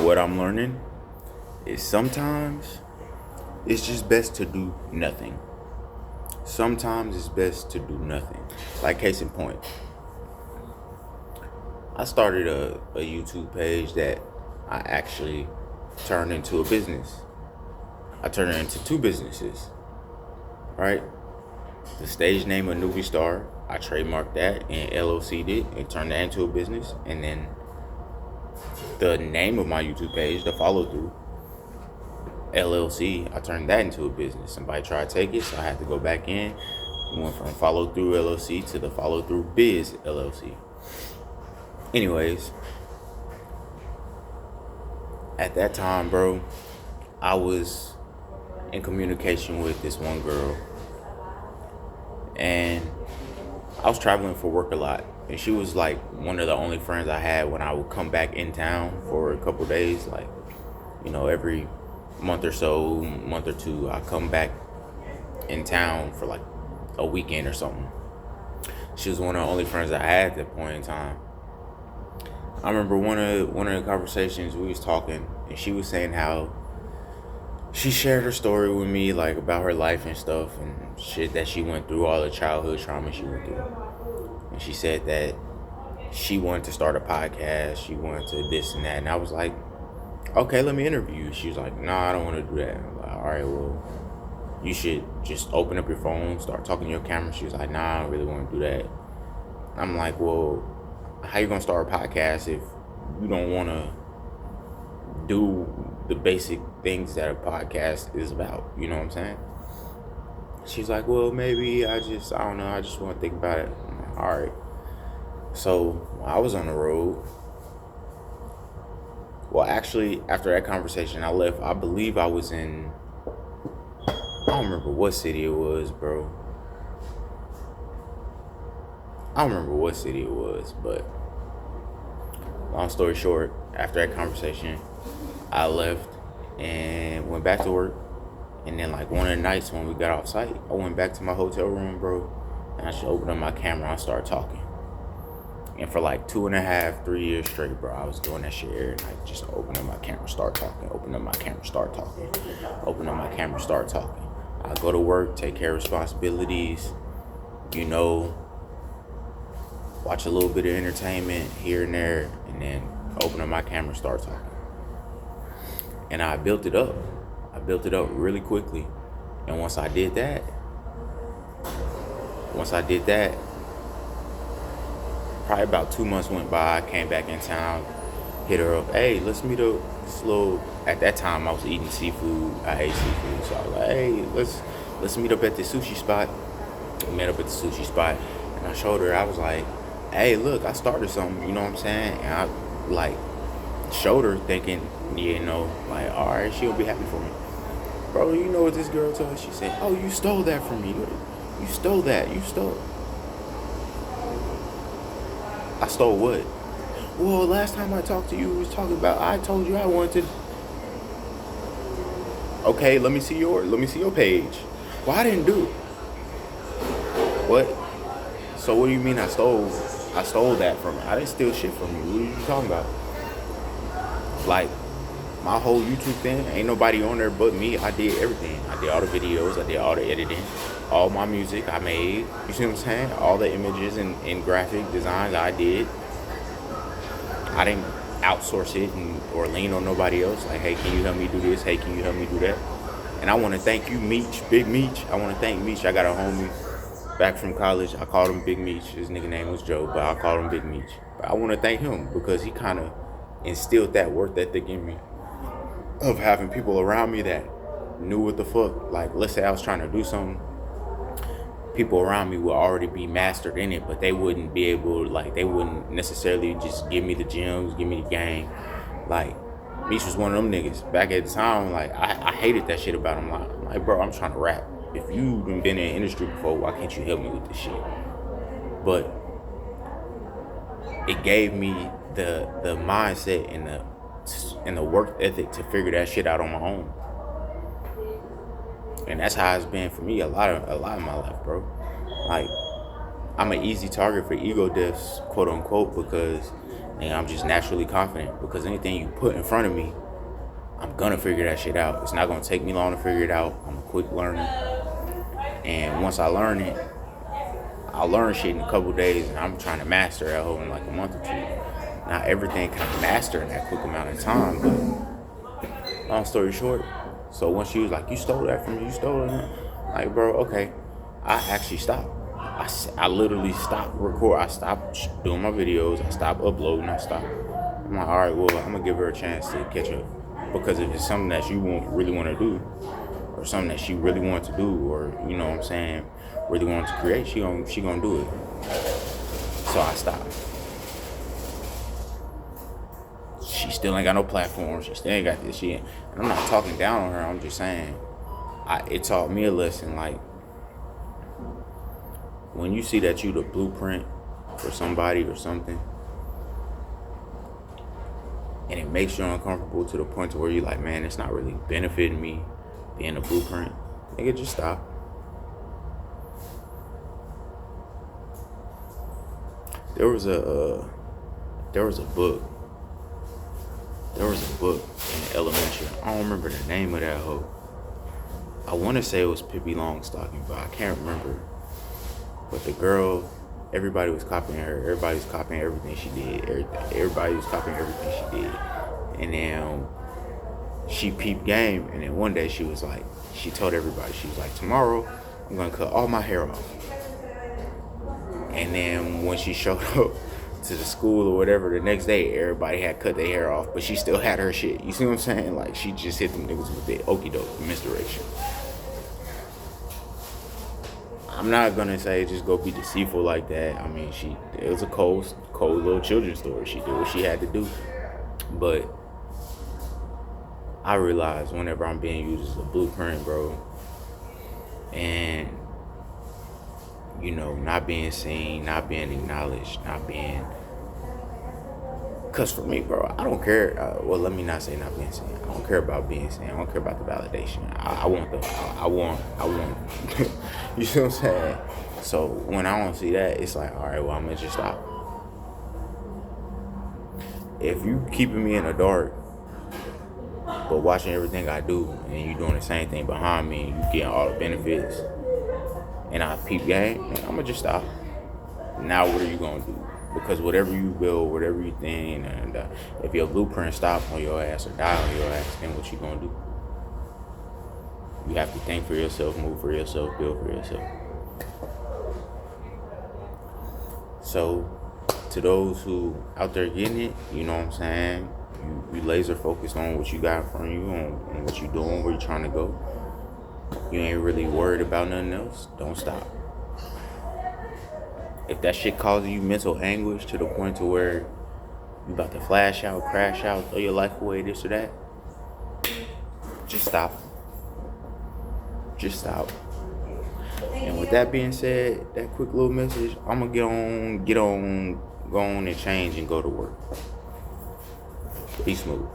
And what I'm learning is sometimes it's just best to do nothing. Sometimes it's best to do nothing. Like, case in point, I started a YouTube page that I actually turned into a business. I turned it into two businesses, right? The stage name of Newbie Star, I trademarked that and LLC'd it and turned that into a business. And then the name of my YouTube page, The Follow Through LLC, I turned that into a business. Somebody tried to take it, so I had to go back in. We went from Follow Through LLC to the Follow Through Biz LLC. Anyways, at that time, bro, I was in communication with this one girl, and I was traveling for work a lot, and she was like one of the only friends I had when I would come back in town for a couple days. Like, every month or so, month or two, I come back in town for like a weekend or something. She was one of the only friends I had at that point in time. I remember one of the conversations we was talking, and she was saying how she shared her story with me, like about her life and stuff and shit that she went through, all the childhood trauma she went through. And she said that she wanted to start a podcast, she wanted to this and that, and I was like, okay, let me interview you. She was like, nah, I don't want to do that. I'm like, all right, well, you should just open up your phone, start talking to your camera. She was like, nah, I don't really want to do that. I'm like, well, how you gonna start a podcast if you don't want to do the basic things that a podcast is about? You know what I'm saying? She's like, well, maybe I don't know, I just want to think about it. I'm like, all right. So I was on the road. Well, actually, after that conversation, I left. I believe I was in, I don't remember what city it was, bro. I don't remember what city it was, but long story short, after that conversation, I left and went back to work. And then, like, one of the nights when we got off site, I went back to my hotel room, bro, and I just opened up my camera and I started talking. And for like 2.5, 3 years straight, bro, I was doing that shit every night. Just open up my camera, start talking. Open up my camera, start talking. Open up my camera, start talking. I go to work, take care of responsibilities, watch a little bit of entertainment here and there, and then open up my camera, start talking. And I built it up. I built it up really quickly. And once I did that, probably about 2 months went by. I came back in town, hit her up. Hey, let's meet up. This little. At that time, I was eating seafood. I ate seafood, so I was like, hey, let's meet up at the sushi spot. We met up at the sushi spot, and I showed her. I was like, hey, look, I started something. You know what I'm saying? And I like showed her, thinking, like, all right, she'll be happy for me. Bro, you know what this girl told us? She said, oh, you stole that from me. You stole that. You stole. I stole what? Well, last time I talked to you, was talking about, I told you I wanted to. Okay, let me see your page. Well, I didn't do it. What? So what do you mean I stole that from you? I didn't steal shit from you. What are you talking about? Like, my whole YouTube thing, ain't nobody on there but me. I did everything. I did all the videos, I did all the editing, all my music I made. You see what I'm saying? All the images and graphic designs I did. I didn't outsource it or lean on nobody else. Like, hey, can you help me do this? Hey, can you help me do that? And I want to thank you, Meech, Big Meech. I want to thank Meech. I got a homie back from college. I called him Big Meech. His nigga name was Joe, but I called him Big Meech. But I want to thank him because he kind of instilled that work ethic in me of having people around me that knew what the fuck. Like, let's say I was trying to do something, people around me would already be mastered in it, but they wouldn't be able, like, they wouldn't necessarily just give me the gems, give me the game. Like, Meech was one of them niggas. Back at the time, like, I hated that shit about him. I'm like, bro, I'm trying to rap. If you've been in the industry before, why can't you help me with this shit? But it gave me the mindset and the work ethic to figure that shit out on my own. And that's how it's been for me a lot of my life, bro. Like, I'm an easy target for ego deaths, quote unquote, because And I'm just naturally confident because anything you put in front of me, I'm gonna figure that shit out. It's not gonna take me long to figure it out. I'm a quick learner. And once I learn it, I'll learn shit in a couple days, and I'm trying to master that whole in like a month or two. Not everything can master in that quick amount of time, but long story short, so once she was like, you stole that from me, you stole it. Like, bro, okay. I actually stopped. I literally stopped recording. I stopped doing my videos. I stopped uploading. I stopped. I'm like, all right, well, I'm going to give her a chance to catch up. Because if it's something that you really want to do, or something that she really wants to do, or, you know what I'm saying, really wants to create, she gonna do it. So I stopped. She still ain't got no platform. She still ain't got this shit. And I'm not talking down on her. I'm just saying, it taught me a lesson. Like, when you see that you the blueprint for somebody or something, and it makes you uncomfortable to the point to where you're like, man, it's not really benefiting me being a blueprint, nigga, just stop. There was a book. There was a book in elementary. I don't remember the name of that hoe. I want to say it was Pippi Longstocking, but I can't remember. But the girl, everybody was copying her. Everybody was copying everything she did. Everybody was copying everything she did. And then she peeped game. And then one day she was like, she told everybody, she was like, tomorrow I'm going to cut all my hair off. And then when she showed up to the school or whatever, the next day everybody had cut their hair off, but she still had her shit. You see what I'm saying? Like, she just hit them niggas with the okie doke, the misdirection. I'm not gonna say just go be deceitful like that. I mean, it was a cold little children's story. She did what she had to do. But I realize whenever I'm being used as a blueprint, bro, and, you know, not being seen, not being acknowledged, not being... Because for me, bro, I don't care. Well, let me not say not being seen. I don't care about being seen. I don't care about the validation. I want. You see what I'm saying? So when I don't see that, it's like, all right, well, I'm going to just stop. If you keeping me in the dark, but watching everything I do, and you doing the same thing behind me, and you getting all the benefits, and I peep game, man, I'm going to just stop. Now what are you going to do? Because whatever you build, whatever you think, and if your blueprint stops on your ass or die on your ass, then what you going to do? You have to think for yourself, move for yourself, build for yourself. So, to those who out there getting it, you know what I'm saying? You laser focused on what you got in front of you, on what you doing, where you trying to go. You ain't really worried about nothing else. Don't stop. If that shit causes you mental anguish to the point to where you about to flash out, crash out, throw your life away, this or that, just stop. Just stop. And with that being said, that quick little message, I'm gonna go on and change and go to work. Be smooth.